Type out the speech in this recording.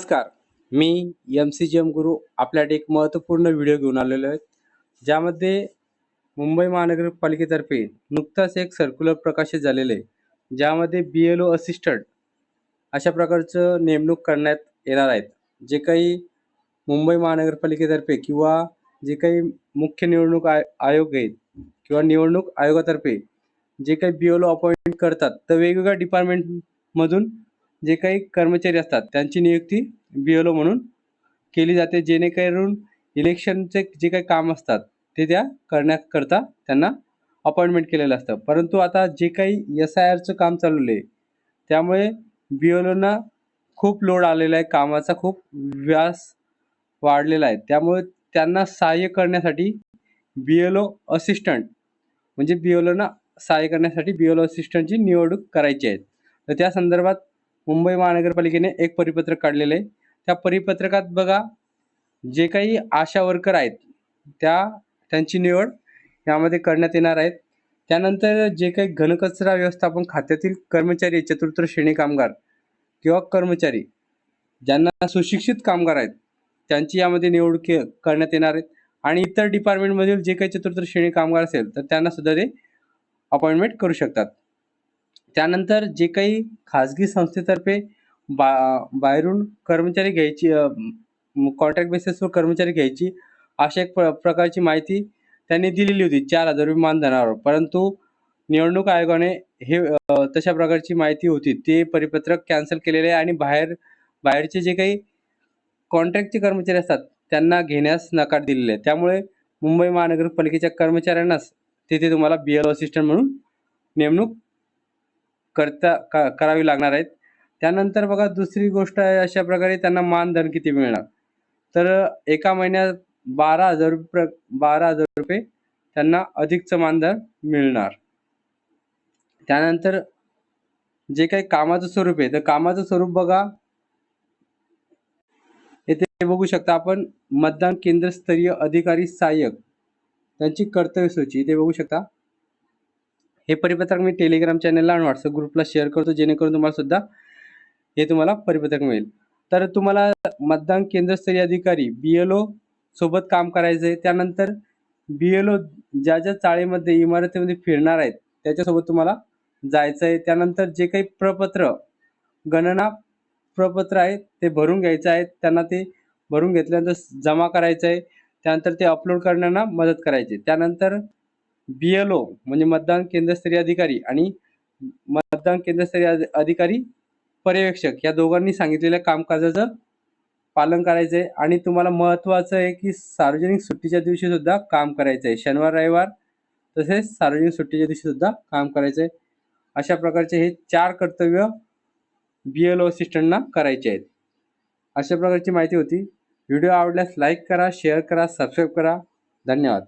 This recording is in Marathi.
नमस्कार, मी MCGM गुरु आपल्यासाठी एक महत्त्वपूर्ण व्हिडिओ घेऊन आलेलो आहे. ज्यामध्ये मुंबई महानगरपालिकेतर्फे नुकताच एक सर्क्युलर प्रकाशित झालेलं आहे. ज्यामध्ये BLO असिस्टंट अशा प्रकारचं नेमणूक करण्यात येणार आहेत. जे काही मुंबई महानगरपालिकेतर्फे किंवा जे काही मुख्य निवडणूक आयोग आहेत किंवा निवडणूक आयोगातर्फे जे काही BLO अपॉइंट करतात, तर वेगवेगळ्या डिपार्टमेंटमधून जे काही कर्मचारी असतात त्यांची नियुक्ती BLO म्हणून केली जाते, जेणेकरून इलेक्शनचे जे काही काम असतात ते त्या करण्याकरता त्यांना अपॉइंटमेंट केलेलं असतं. परंतु आता जे काही SIRचं काम चाललेलं आहे, त्यामुळे BLOना खूप लोड आलेला आहे, कामाचा खूप व्यास वाढलेला आहे. त्यामुळे त्यांना सहाय्य करण्यासाठी BLO असिस्टंट म्हणजे BLOना सहाय्य करण्यासाठी BLO असिस्टंटची निवडणूक करायची आहे. तर त्या संदर्भात मुंबई महानगरपालिकेने एक परिपत्रक काढलेलं आहे. त्या परिपत्रकात बघा, जे काही आशा वर्कर आहेत त्यांची निवड यामध्ये करण्यात येणार आहेत. त्यानंतर जे काही घनकचरा व्यवस्थापन खात्यातील कर्मचारी, चतुर्थ श्रेणी कामगार किंवा कर्मचारी ज्यांना सुशिक्षित कामगार आहेत त्यांची यामध्ये निवड करण्यात येणार आहेत. आणि इतर डिपार्टमेंटमधील जे काही चतुर्थ श्रेणी कामगार असेल तर त्यांना सुद्धा ते अपॉइंटमेंट करू शकतात. त्यानंतर जे काही खाजगी संस्थेतर्फे बाहेरून कर्मचारी घ्यायची, कॉन्ट्रॅक्ट बेसिसवर कर्मचारी घ्यायची अशा एक प्रकारची माहिती त्यांनी दिलेली होती 4,000 रुपये मानधनावर. परंतु निवडणूक आयोगाने हे तशा प्रकारची माहिती होती ते परिपत्रक कॅन्सल केलेले आहे आणि बाहेरचे जे काही कॉन्ट्रॅक्टचे कर्मचारी असतात त्यांना घेण्यास नकार दिलेले आहे. त्यामुळे मुंबई महानगरपालिकेच्या कर्मचाऱ्यांनाच तिथे तुम्हाला BLO असिस्टंट म्हणून नेमणूक करावी लागणार आहेत. त्यानंतर बघा, दुसरी गोष्ट आहे, अशा प्रकारे त्यांना मानधन किती मिळणार, तर एका महिन्यात 12,000 रुपये त्यांना अधिकचं मानधन मिळणार. त्यानंतर जे काही कामाचं स्वरूप आहे, तर कामाचं स्वरूप बघा, येथे बघू शकता आपण, मतदान केंद्रस्तरीय अधिकारी सहाय्यक त्यांची कर्तव्य सूची इथे बघू शकता. हे परिपत्रक मी टेलिग्राम चॅनलला आणि व्हॉट्सअप ग्रुपला शेअर करतो, जेणेकरून तुम्हाला सुद्धा हे परिपत्रक मिळेल. तर तुम्हाला मतदान केंद्रस्तरीय अधिकारी BLO सोबत काम करायचं आहे. त्यानंतर BLO ज्या चाळीमध्ये, इमारतीमध्ये फिरणार आहेत त्याच्यासोबत तुम्हाला जायचं आहे. त्यानंतर जे काही प्रपत्र, गणना प्रपत्र आहे ते भरून घ्यायचं आहे. त्यांना ते भरून घेतल्यानंतर जमा करायचं आहे. त्यानंतर ते अपलोड करण्याला मदत करायची. त्यानंतर BLO म्हणजे मतदान केंद्रस्तरीय अधिकारी आणि मतदान केंद्रस्तरीय अधिकारी पर्यवेक्षक या दोघांनी सांगितलेल्या कामकाजाचं पालन करायचं आहे. आणि तुम्हाला महत्त्वाचं आहे की सार्वजनिक सुट्टीच्या दिवशी सुद्धा काम करायचं आहे. शनिवार, रविवार तसेच सार्वजनिक सुट्टीच्या दिवशी सुद्धा काम करायचं आहे. अशा प्रकारचे हे 4 कर्तव्य BLO असिस्टंटना करायचे आहेत. अशा प्रकारची माहिती होती. व्हिडिओ आवडल्यास लाईक करा, शेअर करा, सबस्क्राईब करा. धन्यवाद.